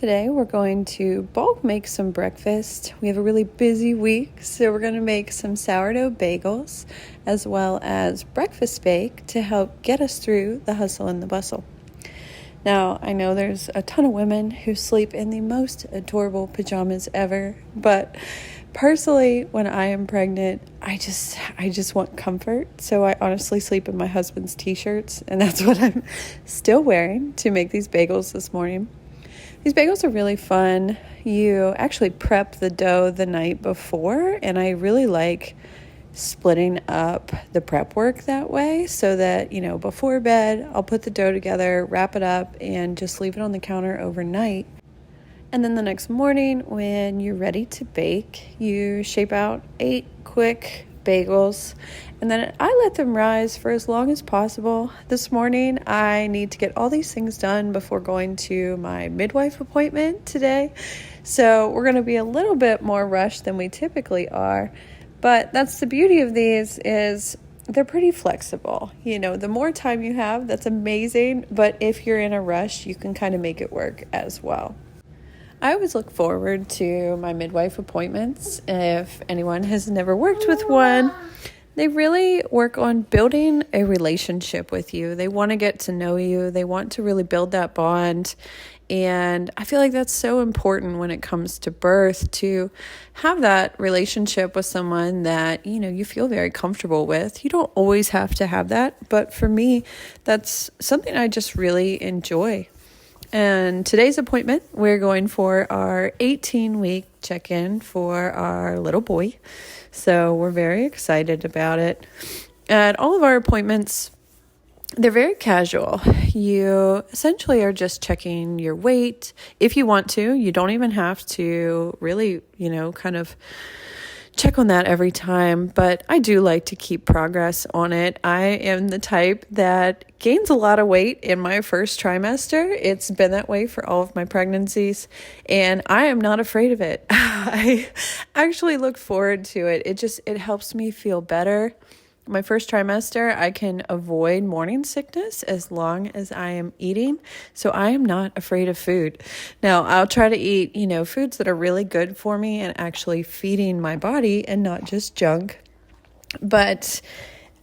Today we're going to bulk make some breakfast. We have a really busy week, so we're going to make some sourdough bagels as well as breakfast bake to help get us through the hustle and the bustle. Now, I know there's a ton of women who sleep in the most adorable pajamas ever, but personally, when I am pregnant, I just want comfort. So I honestly sleep in my husband's t-shirts, and that's what I'm still wearing to make these bagels this morning. These bagels are really fun. You actually prep the dough the night before, and I really like splitting up the prep work that way so that, before bed, I'll put the dough together, wrap it up, and just leave it on the counter overnight. And then the next morning, when you're ready to bake, you shape out 8 quick bagels, and then I let them rise for as long as possible. This morning, I need to get all these things done before going to my midwife appointment today. So we're going to be a little bit more rushed than we typically are. But that's the beauty of these is they're pretty flexible. The more time you have, that's amazing. But if you're in a rush, you can kind of make it work as well. I always look forward to my midwife appointments. If anyone has never worked with one, they really work on building a relationship with you. They want to get to know you. They want to really build that bond. And I feel like that's so important when it comes to birth, to have that relationship with someone that, you feel very comfortable with. You don't always have to have that. But for me, that's something I just really enjoy. And today's appointment, we're going for our 18-week check-in for our little boy. So we're very excited about it. At all of our appointments, they're very casual. You essentially are just checking your weight. If you want to, you don't even have to really, kind of check on that every time, but I do like to keep progress on it. I am the type that gains a lot of weight in my first trimester. It's been that way for all of my pregnancies, and I am not afraid of it. I actually look forward to it. It helps me feel better. My first trimester, I can avoid morning sickness as long as I am eating. So I am not afraid of food. Now, I'll try to eat, foods that are really good for me and actually feeding my body and not just junk. But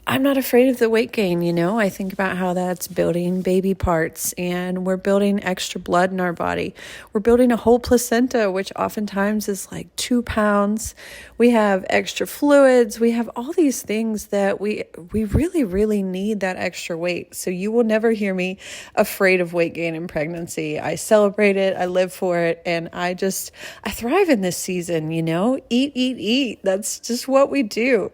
I'm not afraid of the weight gain, I think about how that's building baby parts, and we're building extra blood in our body. We're building a whole placenta, which oftentimes is like 2 pounds. We have extra fluids. We have all these things that we really, really need that extra weight. So you will never hear me afraid of weight gain in pregnancy. I celebrate it. I live for it. And I thrive in this season, eat. That's just what we do.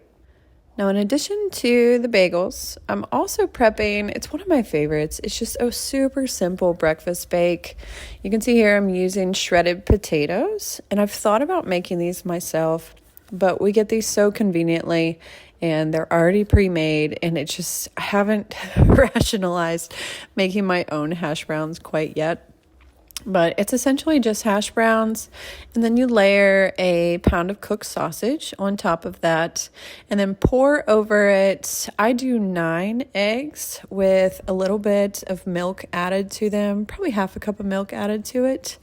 Now, in addition to the bagels, I'm also prepping, it's one of my favorites. It's just a super simple breakfast bake. You can see here I'm using shredded potatoes, and I've thought about making these myself, but we get these so conveniently, and they're already pre-made, and I haven't rationalized making my own hash browns quite yet. But it's essentially just hash browns, and then you layer a pound of cooked sausage on top of that, and then pour over it. I do 9 eggs with a little bit of milk added to them, probably half a cup of milk added to it.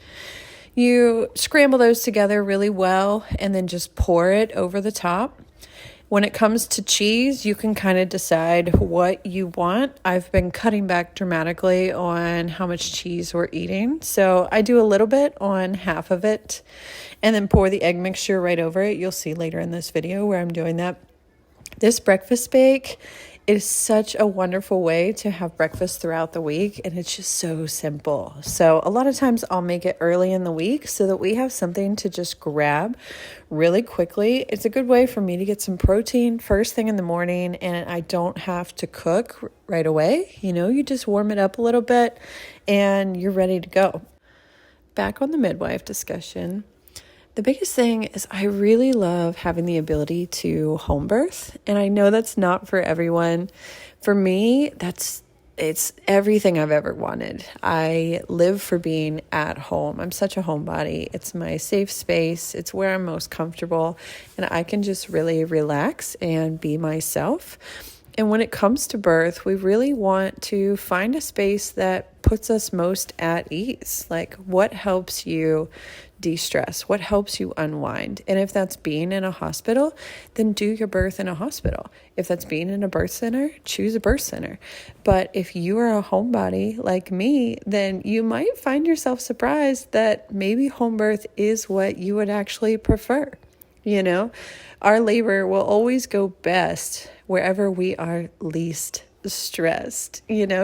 You scramble those together really well, and then just pour it over the top. When it comes to cheese, you can kind of decide what you want. I've been cutting back dramatically on how much cheese we're eating. So I do a little bit on half of it and then pour the egg mixture right over it. You'll see later in this video where I'm doing that. This breakfast bake is such a wonderful way to have breakfast throughout the week, and it's just so simple. So a lot of times I'll make it early in the week so that we have something to just grab really quickly. It's a good way for me to get some protein first thing in the morning, and I don't have to cook right away. You just warm it up a little bit and you're ready to go. Back on the midwife discussion. The biggest thing is I really love having the ability to home birth, and I know that's not for everyone. For me, it's everything I've ever wanted. I live for being at home. I'm such a homebody. It's my safe space. It's where I'm most comfortable, and I can just really relax and be myself. And when it comes to birth, we really want to find a space that puts us most at ease. Like, what helps you de-stress? What helps you unwind? And if that's being in a hospital, then do your birth in a hospital. If that's being in a birth center, choose a birth center. But if you are a homebody like me, then you might find yourself surprised that maybe home birth is what you would actually prefer. You know, our labor will always go best wherever we are least stressed,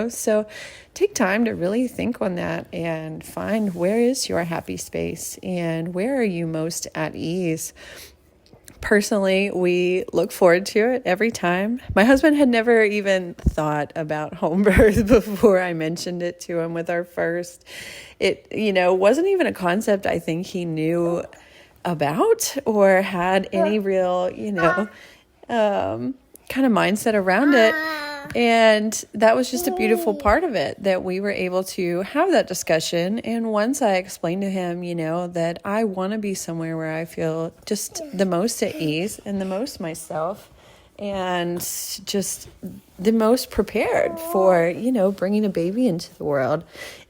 so take time to really think on that and find where is your happy space and where are you most at ease. Personally, we look forward to it every time. My husband had never even thought about home birth before I mentioned it to him with our first. It, wasn't even a concept I think he knew about or had any real, kind of mindset around it. And that was just a beautiful part of it, that we were able to have that discussion. And once I explained to him, that I want to be somewhere where I feel just the most at ease and the most myself and just the most prepared for, bringing a baby into the world.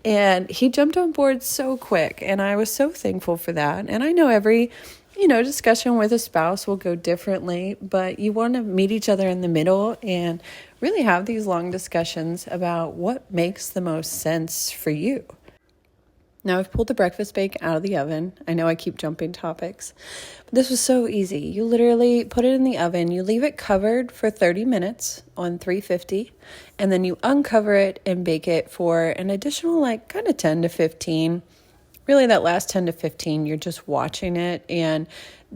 And he jumped on board so quick, and I was so thankful for that. And I know every discussion with a spouse will go differently, but you want to meet each other in the middle and really have these long discussions about what makes the most sense for you. Now I've pulled the breakfast bake out of the oven. I know I keep jumping topics, but this was so easy. You literally put it in the oven, you leave it covered for 30 minutes on 350, and then you uncover it and bake it for an additional kind of 10 to 15. Really, that last 10 to 15, you're just watching it and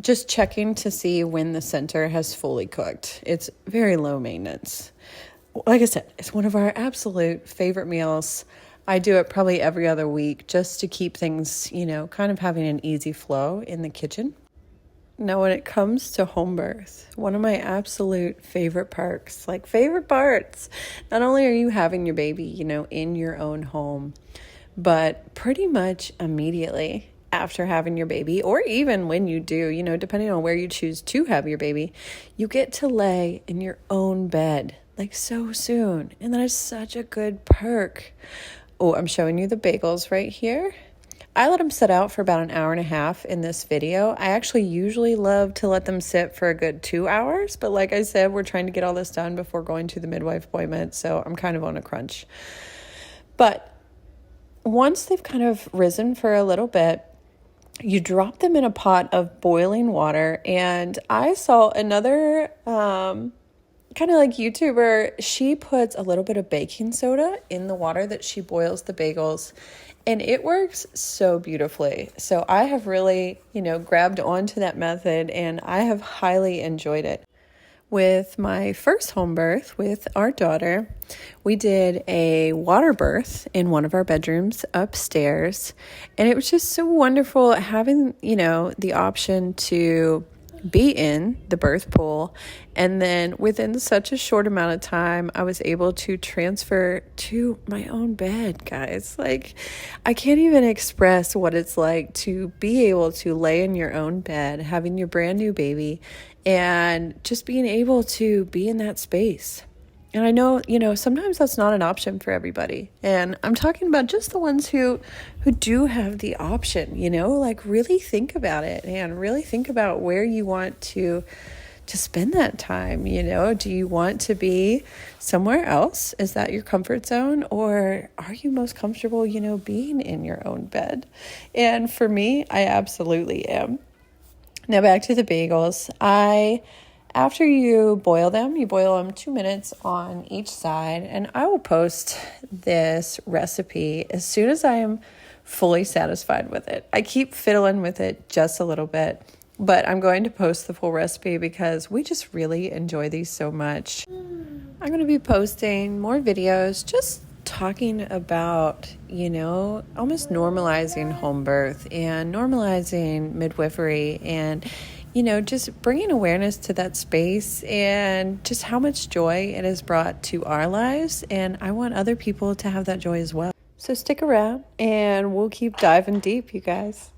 just checking to see when the center has fully cooked. It's very low maintenance. Like I said, it's one of our absolute favorite meals. I do it probably every other week just to keep things, kind of having an easy flow in the kitchen. Now, when it comes to home birth, one of my absolute favorite parts, not only are you having your baby, in your own home, but pretty much immediately after having your baby, or even when you do, depending on where you choose to have your baby, you get to lay in your own bed, so soon. And that is such a good perk. Oh, I'm showing you the bagels right here. I let them sit out for about an hour and a half in this video. I actually usually love to let them sit for a good 2 hours, but like I said, we're trying to get all this done before going to the midwife appointment, so I'm kind of on a crunch. But once they've kind of risen for a little bit, you drop them in a pot of boiling water. And I saw another kind of YouTuber, she puts a little bit of baking soda in the water that she boils the bagels, and it works so beautifully. So I have really, grabbed onto that method, and I have highly enjoyed it. With my first home birth with our daughter, we did a water birth in one of our bedrooms upstairs. And it was just so wonderful having, the option to be in the birth pool. And then within such a short amount of time, I was able to transfer to my own bed, guys. I can't even express what it's like to be able to lay in your own bed, having your brand new baby, and just being able to be in that space. And I know, sometimes that's not an option for everybody. And I'm talking about just the ones who do have the option, really think about it and really think about where you want to spend that time. Do you want to be somewhere else? Is that your comfort zone? Or are you most comfortable, being in your own bed? And for me, I absolutely am. Now back to the bagels. After you boil them 2 minutes on each side, and I will post this recipe as soon as I am fully satisfied with it. I keep fiddling with it just a little bit, but I'm going to post the full recipe because we just really enjoy these so much. I'm going to be posting more videos just talking about, almost normalizing home birth and normalizing midwifery and, just bringing awareness to that space and just how much joy it has brought to our lives. And I want other people to have that joy as well. So stick around and we'll keep diving deep, you guys.